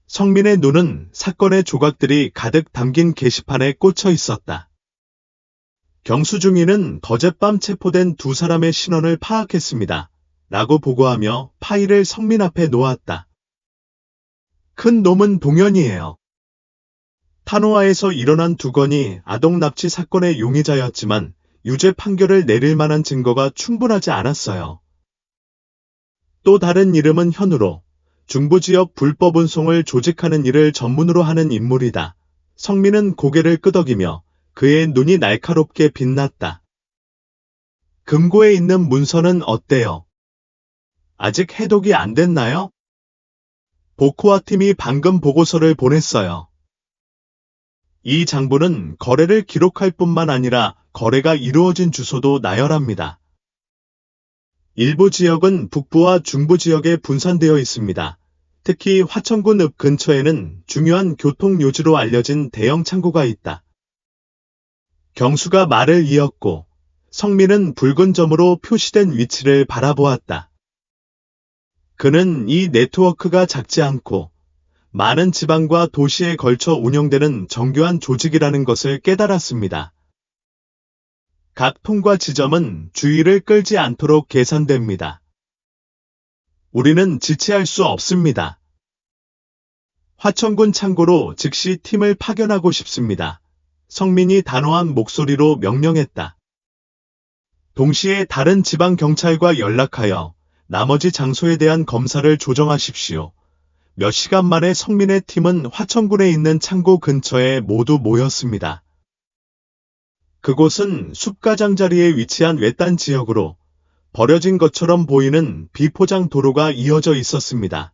성민의 눈은 사건의 조각들이 가득 담긴 게시판에 꽂혀 있었다. 경수중위는 어젯밤 체포된 두 사람의 신원을 파악했습니다. 라고 보고하며 파일을 성민 앞에 놓았다. 큰 놈은 동현이에요. 타노아에서 일어난 두 건이 아동 납치 사건의 용의자였지만 유죄 판결을 내릴 만한 증거가 충분하지 않았어요. 또 다른 이름은 현우로 중부지역 불법 운송을 조직하는 일을 전문으로 하는 인물이다. 성민은 고개를 끄덕이며 그의 눈이 날카롭게 빛났다. 금고에 있는 문서는 어때요? 아직 해독이 안 됐나요? 보코아 팀이 방금 보고서를 보냈어요. 이 장부는 거래를 기록할 뿐만 아니라 거래가 이루어진 주소도 나열합니다. 일부 지역은 북부와 중부 지역에 분산되어 있습니다. 특히 화천군 읍 근처에는 중요한 교통요지로 알려진 대형 창고가 있다. 경수가 말을 이었고 성민은 붉은 점으로 표시된 위치를 바라보았다. 그는 이 네트워크가 작지 않고 많은 지방과 도시에 걸쳐 운영되는 정교한 조직이라는 것을 깨달았습니다. 각 통과 지점은 주의를 끌지 않도록 계산됩니다. 우리는 지체할 수 없습니다. 화천군 창고로 즉시 팀을 파견하고 싶습니다. 성민이 단호한 목소리로 명령했다. 동시에 다른 지방 경찰과 연락하여 나머지 장소에 대한 검사를 조정하십시오. 몇 시간 만에 성민의 팀은 화천군에 있는 창고 근처에 모두 모였습니다. 그곳은 숲가장자리에 위치한 외딴 지역으로 버려진 것처럼 보이는 비포장 도로가 이어져 있었습니다.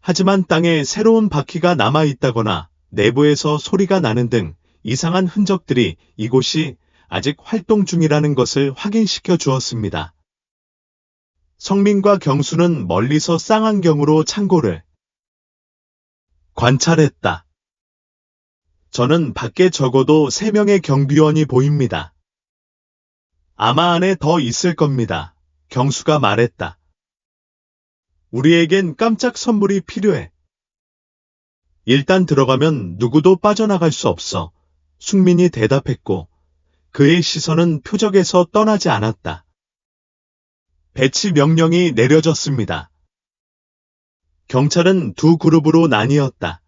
하지만 땅에 새로운 바퀴가 남아 있다거나 내부에서 소리가 나는 등 이상한 흔적들이 이곳이 아직 활동 중이라는 것을 확인시켜 주었습니다. 성민과 경수는 멀리서 쌍안경으로 창고를 관찰했다. 저는 밖에 적어도 3명의 경비원이 보입니다. 아마 안에 더 있을 겁니다. 경수가 말했다. 우리에겐 깜짝 선물이 필요해. 일단 들어가면 누구도 빠져나갈 수 없어. 숙민이 대답했고 그의 시선은 표적에서 떠나지 않았다. 배치 명령이 내려졌습니다. 경찰은 두 그룹으로 나뉘었다.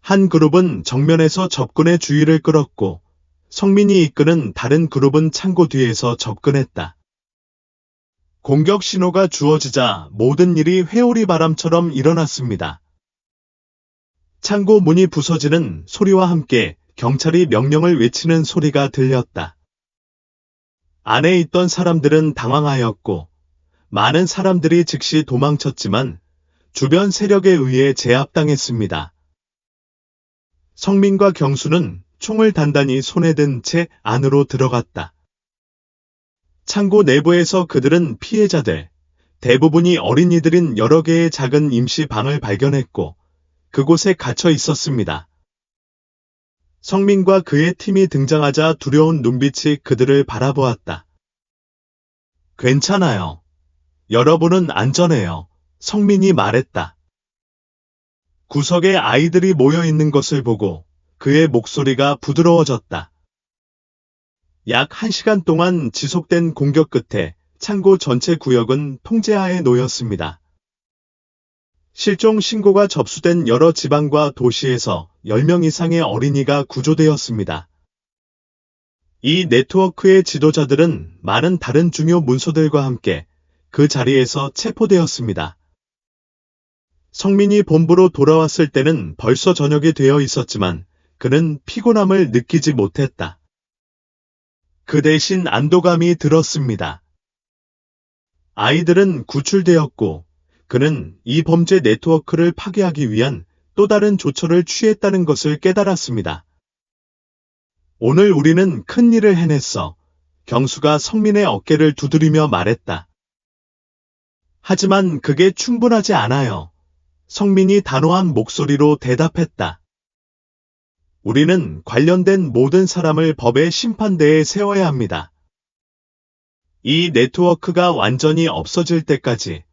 한 그룹은 정면에서 접근의 주의를 끌었고 성민이 이끄는 다른 그룹은 창고 뒤에서 접근했다. 공격 신호가 주어지자 모든 일이 회오리 바람처럼 일어났습니다. 창고 문이 부서지는 소리와 함께 경찰이 명령을 외치는 소리가 들렸다. 안에 있던 사람들은 당황하였고 많은 사람들이 즉시 도망쳤지만 주변 세력에 의해 제압당했습니다. 성민과 경수는 총을 단단히 손에 든 채 안으로 들어갔다. 창고 내부에서 그들은 피해자들, 대부분이 어린이들인 여러 개의 작은 임시 방을 발견했고 그곳에 갇혀 있었습니다. 성민과 그의 팀이 등장하자 두려운 눈빛이 그들을 바라보았다. 괜찮아요. 여러분은 안전해요. 성민이 말했다. 구석에 아이들이 모여 있는 것을 보고 그의 목소리가 부드러워졌다. 약 1시간 동안 지속된 공격 끝에 창고 전체 구역은 통제하에 놓였습니다. 실종 신고가 접수된 여러 지방과 도시에서 10명 이상의 어린이가 구조되었습니다. 이 네트워크의 지도자들은 많은 다른 중요 문서들과 함께 그 자리에서 체포되었습니다. 성민이 본부로 돌아왔을 때는 벌써 저녁이 되어 있었지만 그는 피곤함을 느끼지 못했다. 그 대신 안도감이 들었습니다. 아이들은 구출되었고 그는 이 범죄 네트워크를 파괴하기 위한 또 다른 조처를 취했다는 것을 깨달았습니다. 오늘 우리는 큰 일을 해냈어. 경수가 성민의 어깨를 두드리며 말했다. 하지만 그게 충분하지 않아요. 성민이 단호한 목소리로 대답했다. 우리는 관련된 모든 사람을 법의 심판대에 세워야 합니다. 이 네트워크가 완전히 없어질 때까지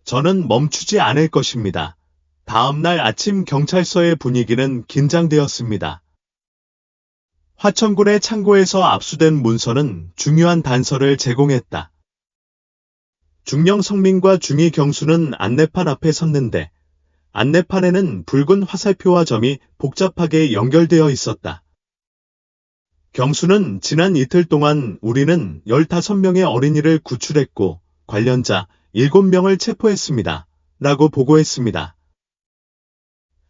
저는 멈추지 않을 것입니다. 다음 날 아침 경찰서의 분위기는 긴장되었습니다. 화천군의 창고에서 압수된 문서는 중요한 단서를 제공했다. 중령 성민과 중위 경수는 안내판 앞에 섰는데 안내판에는 붉은 화살표와 점이 복잡하게 연결되어 있었다. 경수는 지난 이틀 동안 우리는 15명의 어린이를 구출했고 관련자 7명을 체포했습니다. 라고 보고했습니다.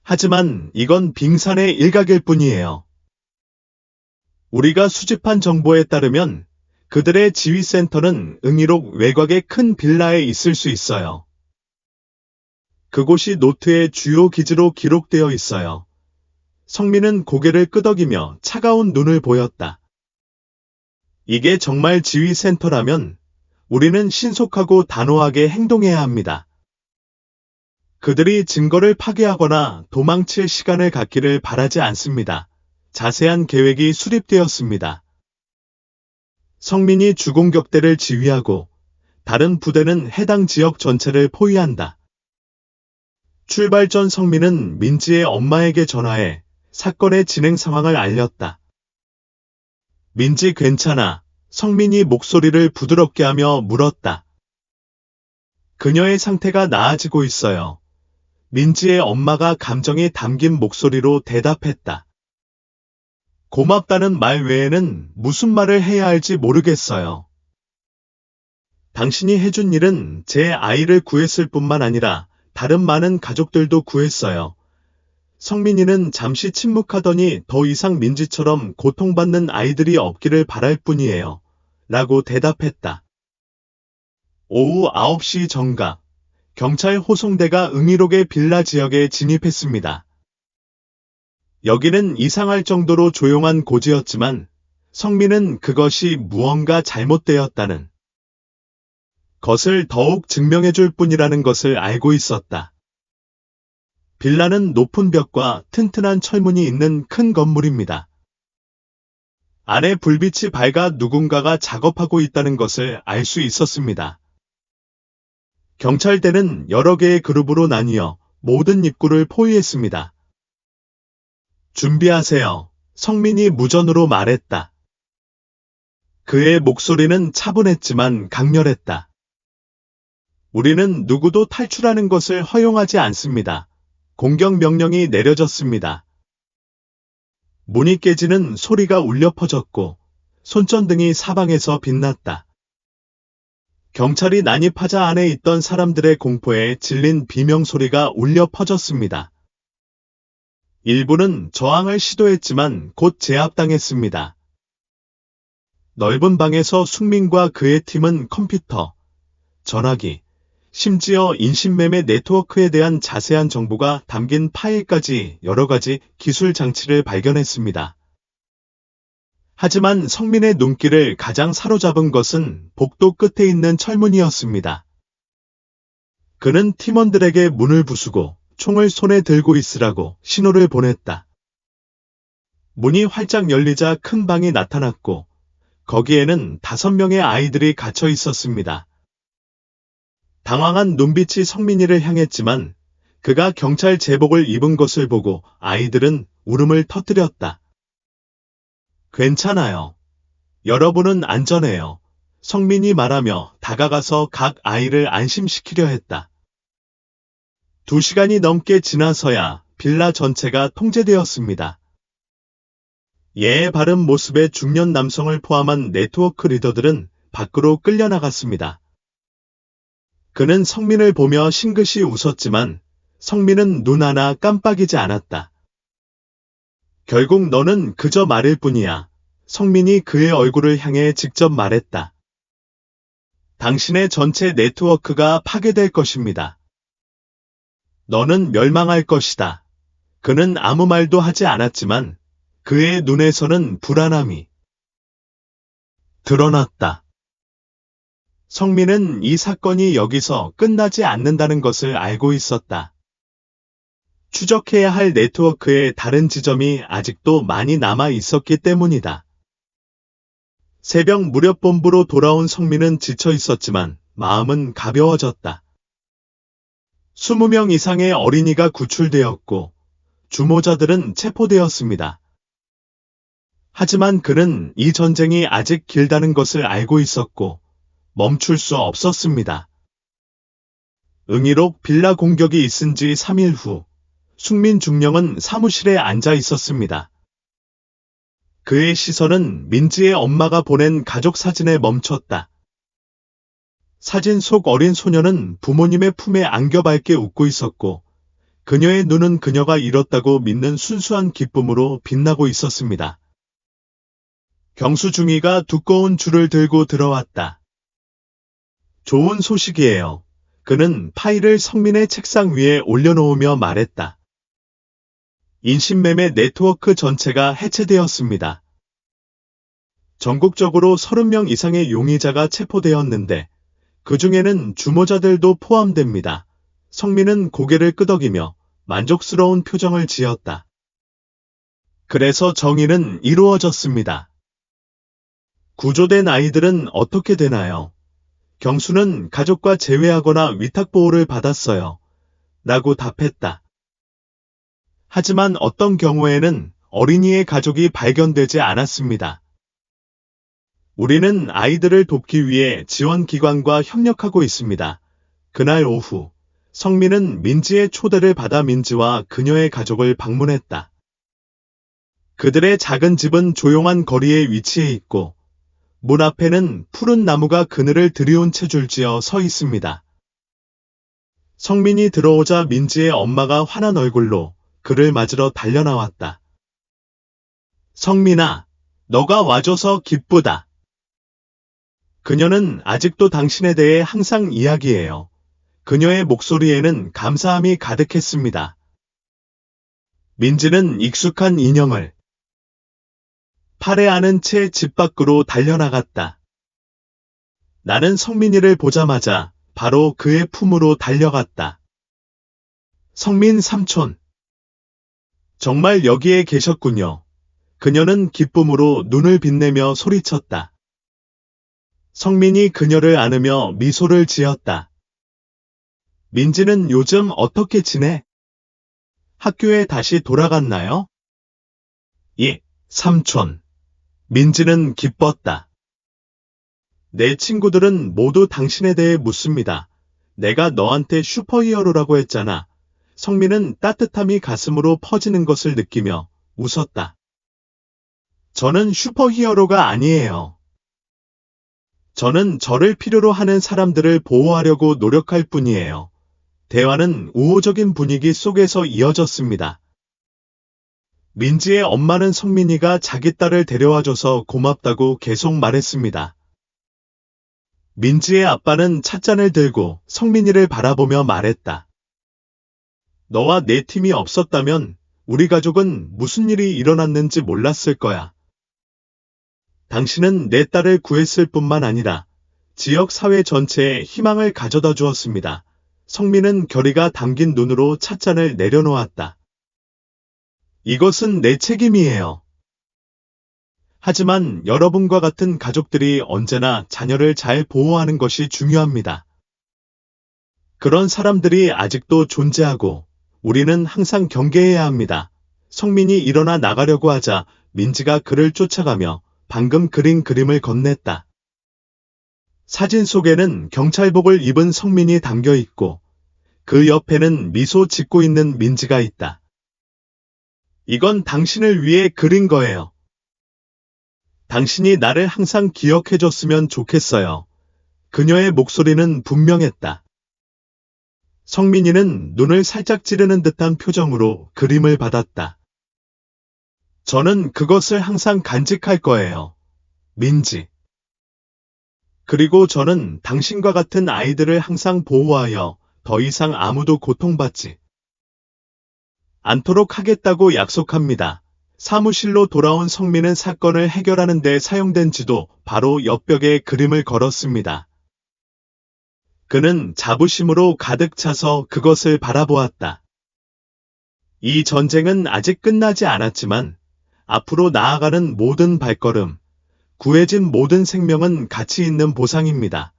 하지만 이건 빙산의 일각일 뿐이에요. 우리가 수집한 정보에 따르면 그들의 지휘센터는 응이록 외곽의 큰 빌라에 있을 수 있어요. 그곳이 노트의 주요 기지로 기록되어 있어요. 성민은 고개를 끄덕이며 차가운 눈을 보였다. 이게 정말 지휘센터라면 우리는 신속하고 단호하게 행동해야 합니다. 그들이 증거를 파괴하거나 도망칠 시간을 갖기를 바라지 않습니다. 자세한 계획이 수립되었습니다. 성민이 주공격대를 지휘하고 다른 부대는 해당 지역 전체를 포위한다. 출발 전 성민은 민지의 엄마에게 전화해 사건의 진행 상황을 알렸다. 민지 괜찮아? 성민이 목소리를 부드럽게 하며 물었다. 그녀의 상태가 나아지고 있어요. 민지의 엄마가 감정이 담긴 목소리로 대답했다. 고맙다는 말 외에는 무슨 말을 해야 할지 모르겠어요. 당신이 해준 일은 제 아이를 구했을 뿐만 아니라 다른 많은 가족들도 구했어요. 성민이는 잠시 침묵하더니 더 이상 민지처럼 고통받는 아이들이 없기를 바랄 뿐이에요. 라고 대답했다. 오후 9시 정각, 경찰 호송대가 응이록의 빌라 지역에 진입했습니다. 여기는 이상할 정도로 조용한 고지였지만 성민은 그것이 무언가 잘못되었다는 것을 더욱 증명해줄 뿐이라는 것을 알고 있었다. 빌라는 높은 벽과 튼튼한 철문이 있는 큰 건물입니다. 안에 불빛이 밝아 누군가가 작업하고 있다는 것을 알 수 있었습니다. 경찰대는 여러 개의 그룹으로 나뉘어 모든 입구를 포위했습니다. 준비하세요. 성민이 무전으로 말했다. 그의 목소리는 차분했지만 강렬했다. 우리는 누구도 탈출하는 것을 허용하지 않습니다. 공격 명령이 내려졌습니다. 문이 깨지는 소리가 울려 퍼졌고 손전등이 사방에서 빛났다. 경찰이 난입하자 안에 있던 사람들의 공포에 질린 비명소리가 울려 퍼졌습니다. 일부는 저항을 시도했지만 곧 제압당했습니다. 넓은 방에서 숙민과 그의 팀은 컴퓨터, 전화기, 심지어 인신매매 네트워크에 대한 자세한 정보가 담긴 파일까지 여러 가지 기술 장치를 발견했습니다. 하지만 성민의 눈길을 가장 사로잡은 것은 복도 끝에 있는 철문이었습니다. 그는 팀원들에게 문을 부수고 총을 손에 들고 있으라고 신호를 보냈다. 문이 활짝 열리자 큰 방이 나타났고 거기에는 5명의 아이들이 갇혀 있었습니다. 당황한 눈빛이 성민이를 향했지만 그가 경찰 제복을 입은 것을 보고 아이들은 울음을 터뜨렸다. 괜찮아요. 여러분은 안전해요. 성민이 말하며 다가가서 각 아이를 안심시키려 했다. 2시간이 넘게 지나서야 빌라 전체가 통제되었습니다. 예의 바른 모습의 중년 남성을 포함한 네트워크 리더들은 밖으로 끌려나갔습니다. 그는 성민을 보며 싱긋이 웃었지만 성민은 눈 하나 깜빡이지 않았다. 결국 너는 그저 말일 뿐이야. 성민이 그의 얼굴을 향해 직접 말했다. 당신의 전체 네트워크가 파괴될 것입니다. 너는 멸망할 것이다. 그는 아무 말도 하지 않았지만 그의 눈에서는 불안함이 드러났다. 성민은 이 사건이 여기서 끝나지 않는다는 것을 알고 있었다. 추적해야 할 네트워크의 다른 지점이 아직도 많이 남아 있었기 때문이다. 새벽 무렵 본부로 돌아온 성민은 지쳐 있었지만 마음은 가벼워졌다. 20명 이상의 어린이가 구출되었고 주모자들은 체포되었습니다. 하지만 그는 이 전쟁이 아직 길다는 것을 알고 있었고 멈출 수 없었습니다. 응이록 빌라 공격이 있은 지 3일 후 숙민 중령은 사무실에 앉아 있었습니다. 그의 시선은 민지의 엄마가 보낸 가족 사진에 멈췄다. 사진 속 어린 소녀는 부모님의 품에 안겨 밝게 웃고 있었고, 그녀의 눈은 그녀가 잃었다고 믿는 순수한 기쁨으로 빛나고 있었습니다. 경수중이가 두꺼운 줄을 들고 들어왔다. 좋은 소식이에요. 그는 파일을 성민의 책상 위에 올려놓으며 말했다. 인신매매 네트워크 전체가 해체되었습니다. 전국적으로 30명 이상의 용의자가 체포되었는데 그 중에는 주모자들도 포함됩니다. 성민은 고개를 끄덕이며 만족스러운 표정을 지었다. 그래서 정의는 이루어졌습니다. 구조된 아이들은 어떻게 되나요? 경수는 가족과 재회하거나 위탁보호를 받았어요. 라고 답했다. 하지만 어떤 경우에는 어린이의 가족이 발견되지 않았습니다. 우리는 아이들을 돕기 위해 지원기관과 협력하고 있습니다. 그날 오후, 성민은 민지의 초대를 받아 민지와 그녀의 가족을 방문했다. 그들의 작은 집은 조용한 거리에 위치해 있고, 문 앞에는 푸른 나무가 그늘을 들이운 채 줄지어 서 있습니다. 성민이 들어오자 민지의 엄마가 환한 얼굴로 그를 맞으러 달려나왔다. 성민아, 너가 와줘서 기쁘다. 그녀는 아직도 당신에 대해 항상 이야기해요. 그녀의 목소리에는 감사함이 가득했습니다. 민지는 익숙한 인형을 팔에 안은 채 집 밖으로 달려나갔다. 나는 성민이를 보자마자 바로 그의 품으로 달려갔다. 성민 삼촌. 정말 여기에 계셨군요. 그녀는 기쁨으로 눈을 빛내며 소리쳤다. 성민이 그녀를 안으며 미소를 지었다. 민지는 요즘 어떻게 지내? 학교에 다시 돌아갔나요? 예, 삼촌. 민지는 기뻤다. 내 친구들은 모두 당신에 대해 묻습니다. 내가 너한테 슈퍼히어로라고 했잖아. 성민은 따뜻함이 가슴으로 퍼지는 것을 느끼며 웃었다. 저는 슈퍼히어로가 아니에요. 저는 저를 필요로 하는 사람들을 보호하려고 노력할 뿐이에요. 대화는 우호적인 분위기 속에서 이어졌습니다. 민지의 엄마는 성민이가 자기 딸을 데려와줘서 고맙다고 계속 말했습니다. 민지의 아빠는 찻잔을 들고 성민이를 바라보며 말했다. 너와 내 팀이 없었다면 우리 가족은 무슨 일이 일어났는지 몰랐을 거야. 당신은 내 딸을 구했을 뿐만 아니라 지역 사회 전체에 희망을 가져다 주었습니다. 성민은 결의가 담긴 눈으로 찻잔을 내려놓았다. 이것은 내 책임이에요. 하지만 여러분과 같은 가족들이 언제나 자녀를 잘 보호하는 것이 중요합니다. 그런 사람들이 아직도 존재하고 우리는 항상 경계해야 합니다. 성민이 일어나 나가려고 하자 민지가 그를 쫓아가며 방금 그린 그림을 건넸다. 사진 속에는 경찰복을 입은 성민이 담겨 있고 그 옆에는 미소 짓고 있는 민지가 있다. 이건 당신을 위해 그린 거예요. 당신이 나를 항상 기억해줬으면 좋겠어요. 그녀의 목소리는 분명했다. 성민이는 눈을 살짝 찌르는 듯한 표정으로 그림을 받았다. 저는 그것을 항상 간직할 거예요. 민지. 그리고 저는 당신과 같은 아이들을 항상 보호하여 더 이상 아무도 고통받지 않도록 하겠다고 약속합니다. 사무실로 돌아온 성민은 사건을 해결하는 데 사용된 지도 바로 옆벽에 그림을 걸었습니다. 그는 자부심으로 가득 차서 그것을 바라보았다. 이 전쟁은 아직 끝나지 않았지만 앞으로 나아가는 모든 발걸음, 구해진 모든 생명은 가치 있는 보상입니다.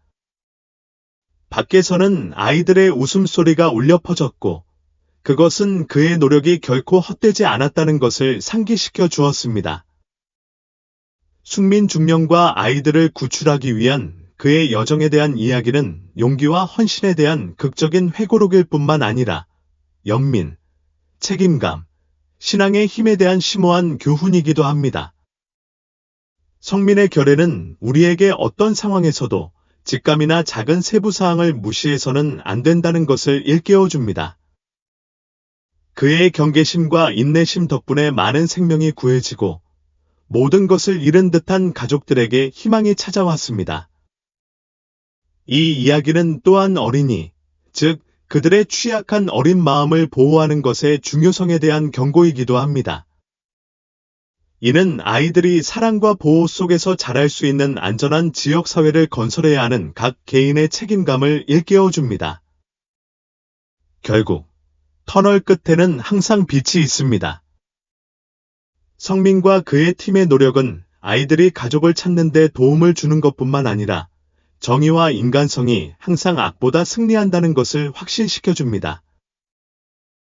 밖에서는 아이들의 웃음소리가 울려 퍼졌고 그것은 그의 노력이 결코 헛되지 않았다는 것을 상기시켜 주었습니다. 숙민 중령과 아이들을 구출하기 위한 그의 여정에 대한 이야기는 용기와 헌신에 대한 극적인 회고록일 뿐만 아니라 연민, 책임감, 신앙의 힘에 대한 심오한 교훈이기도 합니다. 성민의 결의는 우리에게 어떤 상황에서도 직감이나 작은 세부사항을 무시해서는 안 된다는 것을 일깨워줍니다. 그의 경계심과 인내심 덕분에 많은 생명이 구해지고 모든 것을 잃은 듯한 가족들에게 희망이 찾아왔습니다. 이 이야기는 또한 어린이, 즉 그들의 취약한 어린 마음을 보호하는 것의 중요성에 대한 경고이기도 합니다. 이는 아이들이 사랑과 보호 속에서 자랄 수 있는 안전한 지역사회를 건설해야 하는 각 개인의 책임감을 일깨워줍니다. 결국 터널 끝에는 항상 빛이 있습니다. 성민과 그의 팀의 노력은 아이들이 가족을 찾는 데 도움을 주는 것뿐만 아니라 정의와 인간성이 항상 악보다 승리한다는 것을 확신시켜줍니다.